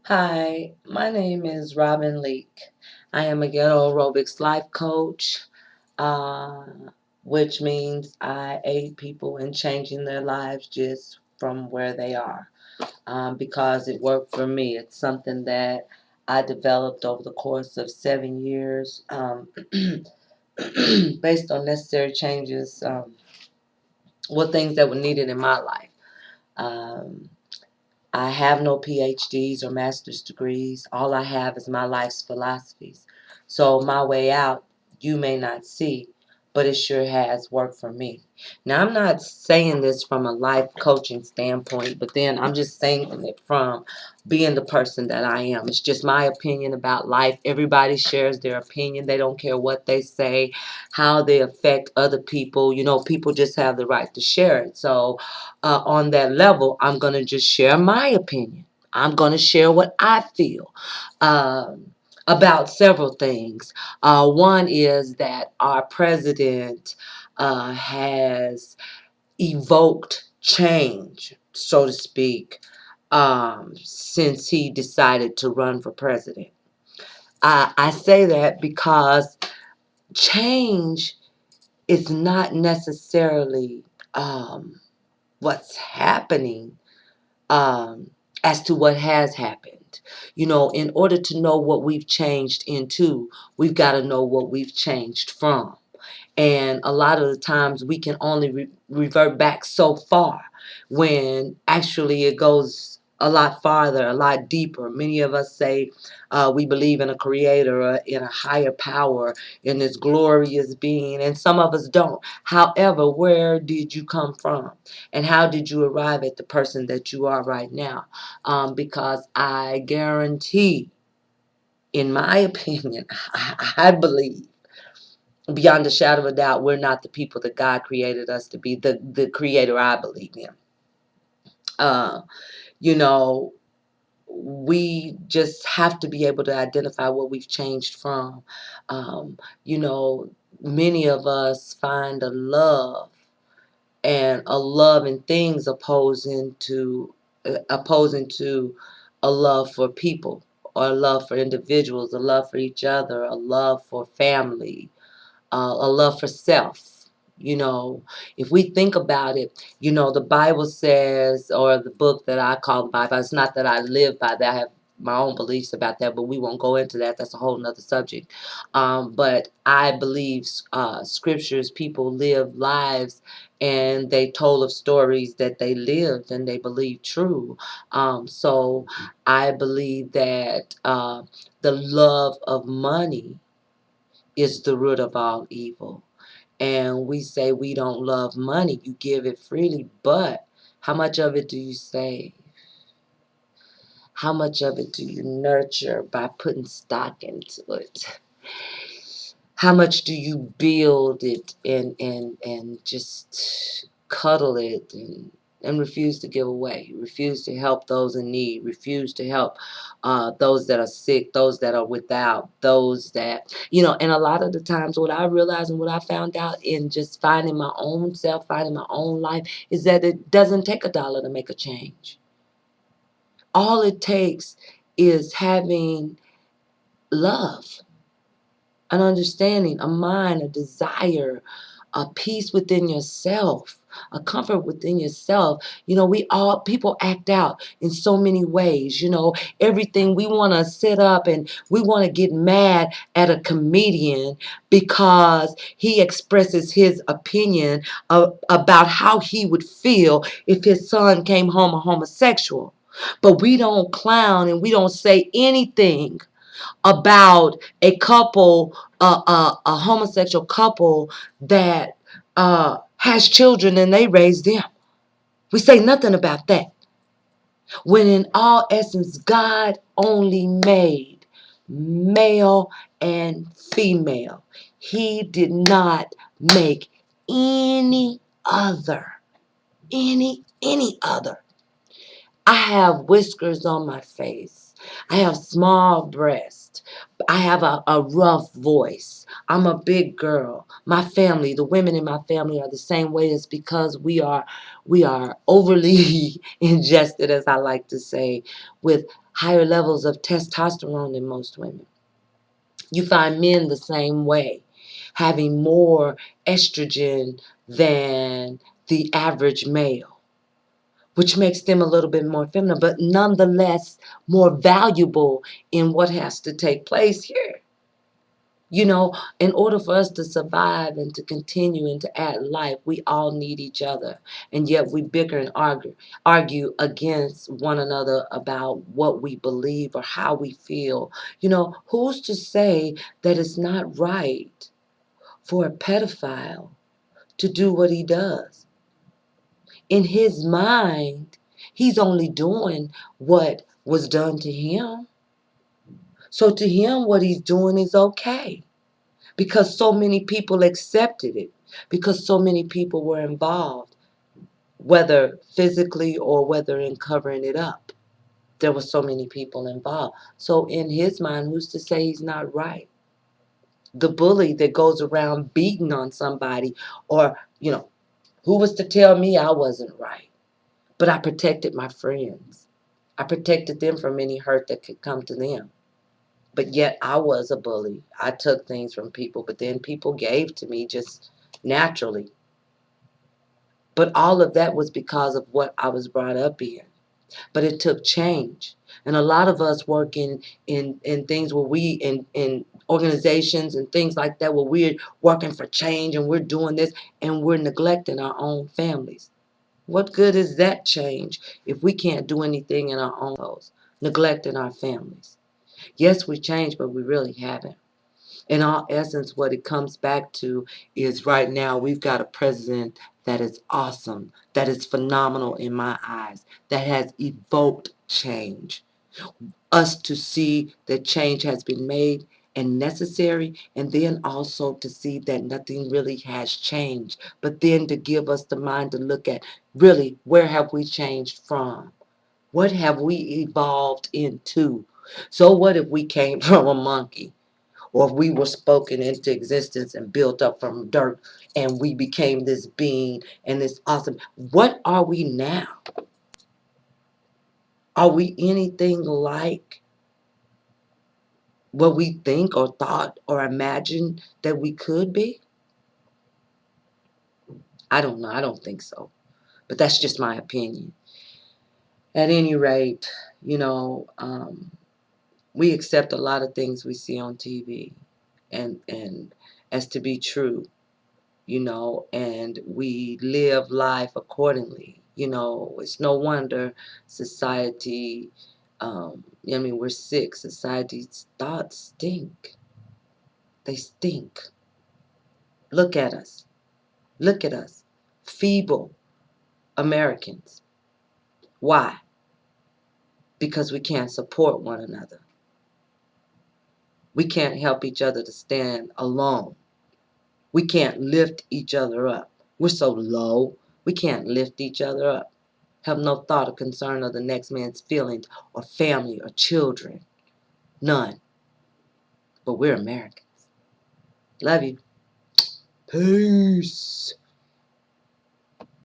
Hi, my name is Robin Leake. I am a ghetto aerobics life coach, uh, which means I aid people in changing their lives just from where they are because it worked for me. It's something that I developed over the course of 7 years based on necessary changes, things that were needed in my life. Um, I have no PhDs or master's degrees. All I have is my life's philosophies. So my way out, you may not see, but it sure has worked for me. Now, I'm not saying this from a life coaching standpoint, but then I'm just saying it from being the person that I am. It's just my opinion about life. Everybody shares their opinion. They don't care what they say, how they affect other people. People just have the right to share it. So, on that level, I'm going to just share my opinion. I'm going to share what I feel about several things. One is that our president has evoked change, so to speak, since he decided to run for president. I say that because change is not necessarily what's happening um, as to what has happened. In order to know what we've changed into, we've got to know what we've changed from. And a lot of the times we can only revert back so far when actually it goes a lot farther, a lot deeper. Many of us say we believe in a creator, or in a higher power, in this glorious being, and some of us don't. However, where did you come from? And how did you arrive at the person that you are right now? Because I guarantee, in my opinion, I believe beyond a shadow of a doubt, we're not the people that God created us to be. The creator I believe in. Uh, you know, we just have to be able to identify what we've changed from. Um, you know, Many of us find a love in things opposing to a love for people, or a love for individuals, a love for each other, a love for family, a love for self. You know, if we think about it, the Bible says, or the book that I call the Bible, it's not that I live by that. I have my own beliefs about that, but we won't go into that. That's a whole nother subject. But I believe scriptures, people live lives and they told of stories that they lived and they believed true. So I believe that the love of money is the root of all evil. And we say we don't love money. You give it freely, but how much of it do you save? How much of it do you nurture by putting stock into it? How much do you build it and just cuddle it and refuse to give away, refuse to help those in need, refuse to help those that are sick, those that are without, those that, and a lot of the times what I realized and what I found out in just finding my own self, finding my own life, is that it doesn't take a dollar to make a change. All it takes is having love, an understanding, a mind, a desire, a peace within yourself, a comfort within yourself. People act out in so many ways. Everything, we want to sit up and we want to get mad at a comedian because he expresses his opinion about how he would feel if his son came home a homosexual. But we don't clown and we don't say anything about a homosexual couple that has children and they raise them. We say nothing about that. When in all essence, God only made male and female. He did not make any other. Any other. I have whiskers on my face. I have small breasts. I have a rough voice. I'm a big girl. My family, the women in my family are the same way. It's because we are overly ingested, as I like to say, with higher levels of testosterone than most women. You find men the same way, having more estrogen than the average male, which makes them a little bit more feminine, but nonetheless more valuable in what has to take place here. You know, in order for us to survive and to continue and to add life, we all need each other. And yet we bicker and argue against one another about what we believe or how we feel. You know, who's to say that it's not right for a pedophile to do what he does? In his mind, he's only doing what was done to him. So to him, what he's doing is okay because so many people accepted it, because so many people were involved, whether physically or whether in covering it up. There were so many people involved. So in his mind, who's to say he's not right? The bully that goes around beating on somebody, or, who was to tell me I wasn't right? But I protected my friends. I protected them from any hurt that could come to them. But yet I was a bully. I took things from people, but then people gave to me just naturally. But all of that was because of what I was brought up in. But it took change. And a lot of us work in things where in organizations and things like that, where we're working for change and we're doing this and we're neglecting our own families. What good is that change if we can't do anything in our own homes, neglecting our families? Yes, we changed, but we really haven't. In all essence, what it comes back to is right now we've got a president that is awesome, that is phenomenal in my eyes, that has evoked change. Us to see that change has been made and necessary, and then also to see that nothing really has changed, but then to give us the mind to look at really where have we changed from? What have we evolved into? So what if we came from a monkey? Or if we were spoken into existence and built up from dirt and we became this being and this awesome. What are we now? Are we anything like what we think or thought or imagined that we could be? I don't know. I don't think so. But that's just my opinion. At any rate, you know, we accept a lot of things we see on TV and as to be true. And we live life accordingly. It's no wonder society, we're sick. Society's thoughts stink. They stink. Look at us. Look at us. Feeble Americans. Why? Because we can't support one another. We can't help each other to stand alone. We can't lift each other up. We're so low, we can't lift each other up. Have no thought or concern of the next man's feelings or family or children. None. But we're Americans. Love you. Peace.